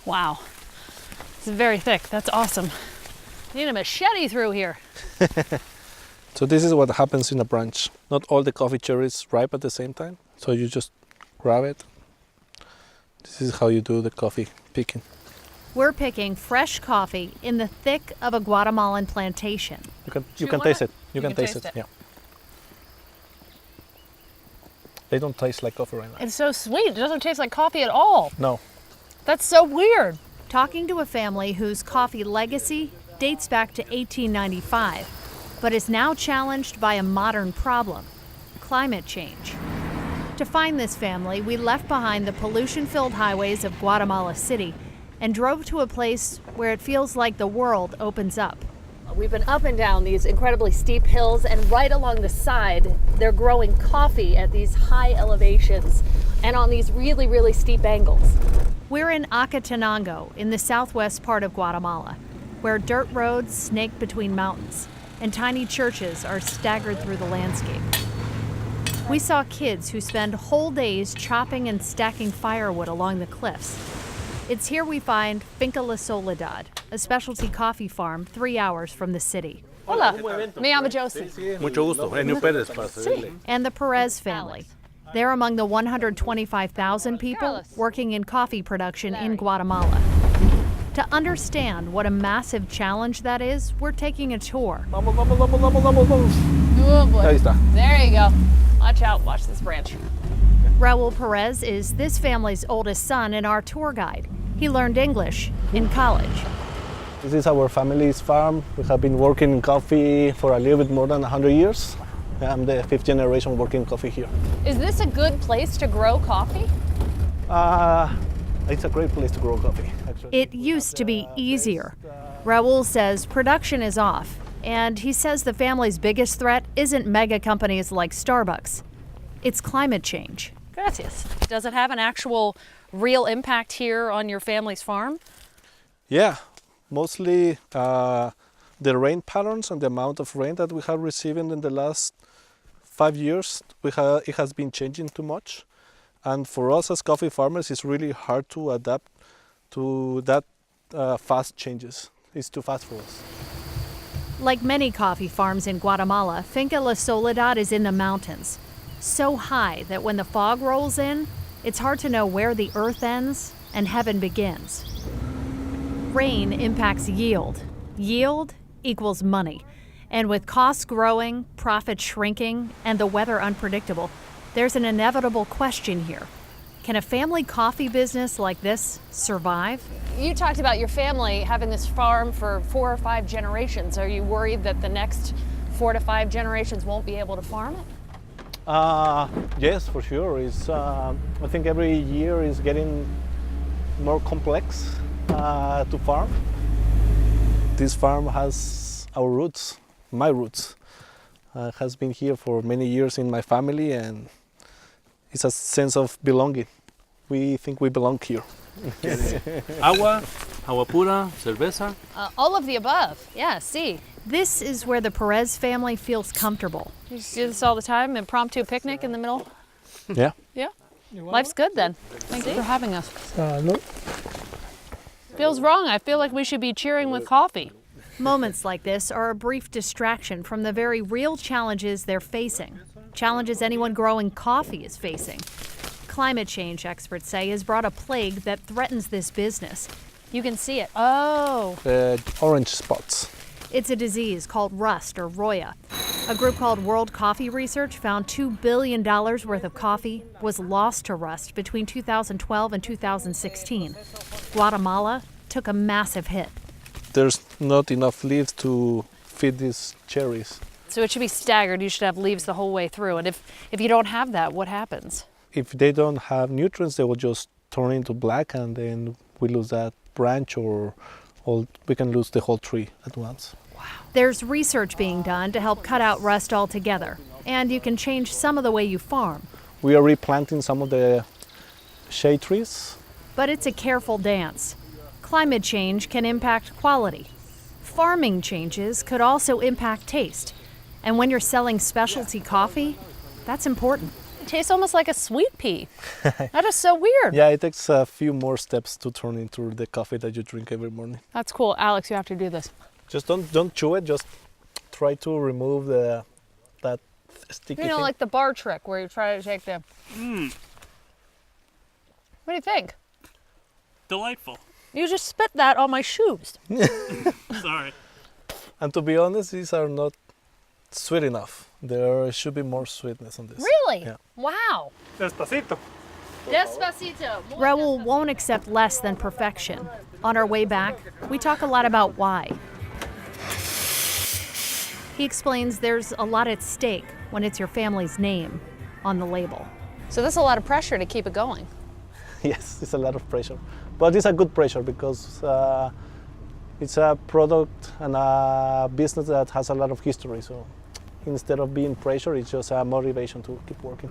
Wow. It's very thick. That's awesome. Need a machete through here. So this is what happens in a branch. Not all the coffee cherries ripe at the same time. So you just grab it. This is how you do the coffee picking. We're picking fresh coffee in the thick of a Guatemalan plantation. You can taste it. You can taste it. Yeah. They don't taste like coffee right now. It's so sweet. It doesn't taste like coffee at all. No. That's so weird. Talking to a family whose coffee legacy dates back to 1895, but is now challenged by a modern problem: climate change. To find this family, we left behind the pollution-filled highways of Guatemala City and drove to a place where it feels like the world opens up. We've been up and down these incredibly steep hills, and right along the side, they're growing coffee at these high elevations and on these really, really steep angles. We're in Acatenango in the southwest part of Guatemala, where dirt roads snake between mountains and tiny churches are staggered through the landscape. We saw kids who spend whole days chopping and stacking firewood along the cliffs. It's here we find Finca La Soledad, a specialty coffee farm 3 hours from the city. Hola, me llamo Josie. Mucho gusto, Enio Pérez para servirle. And the Perez family. They're among the 125,000 people working in coffee production in Guatemala. To understand what a massive challenge that is, we're taking a tour. Vamos, vamos, vamos, vamos, vamos, vamos. Oh boy. Ahí está. There you go. Watch out, watch this branch. Raul Perez is this family's oldest son and our tour guide. He learned English in college. This is our family's farm. We have been working in coffee for a little bit more than 100 years. I'm the fifth generation working coffee here. Is this a good place to grow coffee? It's a great place to grow coffee, actually. It used to be easier. Raul says production is off, and he says the family's biggest threat isn't mega companies like Starbucks. It's climate change. Gracias. Does it have an actual real impact here on your family's farm? Yeah, mostly the rain patterns and the amount of rain that we have received in the last 5 years, it has been changing too much. And for us as coffee farmers, it's really hard to adapt to that fast changes. It's too fast for us. Like many coffee farms in Guatemala, Finca La Soledad is in the mountains, so high that when the fog rolls in, it's hard to know where the earth ends and heaven begins. Rain impacts yield. Yield equals money. And with costs growing, profits shrinking, and the weather unpredictable, there's an inevitable question here. Can a family coffee business like this survive? You talked about your family having this farm for 4 or 5 generations. Are you worried that the next 4 to 5 generations won't be able to farm it? Yes, for sure. I think every year is getting more complex to farm. This farm has our roots, my roots. Has been here for many years in my family, and it's a sense of belonging. We think we belong here. Agua pura, cerveza. All of the above. Yeah, see. This is where the Perez family feels comfortable. You do this all the time, impromptu picnic in the middle? Yeah. Yeah. Life's good then. Thank you for having us. No. Feels wrong. I feel like we should be cheering with coffee. Moments like this are a brief distraction from the very real challenges they're facing. Challenges anyone growing coffee is facing. Climate change, experts say, has brought a plague that threatens this business. You can see it. Oh. The orange spots. It's a disease called rust or roya. A group called World Coffee Research found $2 billion worth of coffee was lost to rust between 2012 and 2016. Guatemala took a massive hit. There's not enough leaves to feed these cherries. So it should be staggered. You should have leaves the whole way through. And if you don't have that, what happens? If they don't have nutrients, they will just turn into black, and then we lose that branch, or we can lose the whole tree at once. Wow. There's research being done to help cut out rust altogether. And you can change some of the way you farm. We are replanting some of the shade trees. But it's a careful dance. Climate change can impact quality. Farming changes could also impact taste. And when you're selling specialty coffee, that's important. It tastes almost like a sweet pea. That is so weird. Yeah, it takes a few more steps to turn into the coffee that you drink every morning. That's cool. Alex, you have to do this. Just don't chew it. Just try to remove that sticky You know, thing. like the bar trick where you try to take the... What do you think? Delightful. You just spit that on my shoes. Sorry. And to be honest, these are not sweet enough. There should be more sweetness on this. Really? Yeah. Wow. Despacito. Despacito. Raul won't accept less than perfection. On our way back, we talk a lot about why. He explains there's a lot at stake when it's your family's name on the label. So there's a lot of pressure to keep it going. Yes, it's a lot of pressure. But it's a good pressure because it's a product and a business that has a lot of history. So instead of being pressure, it's just a motivation to keep working.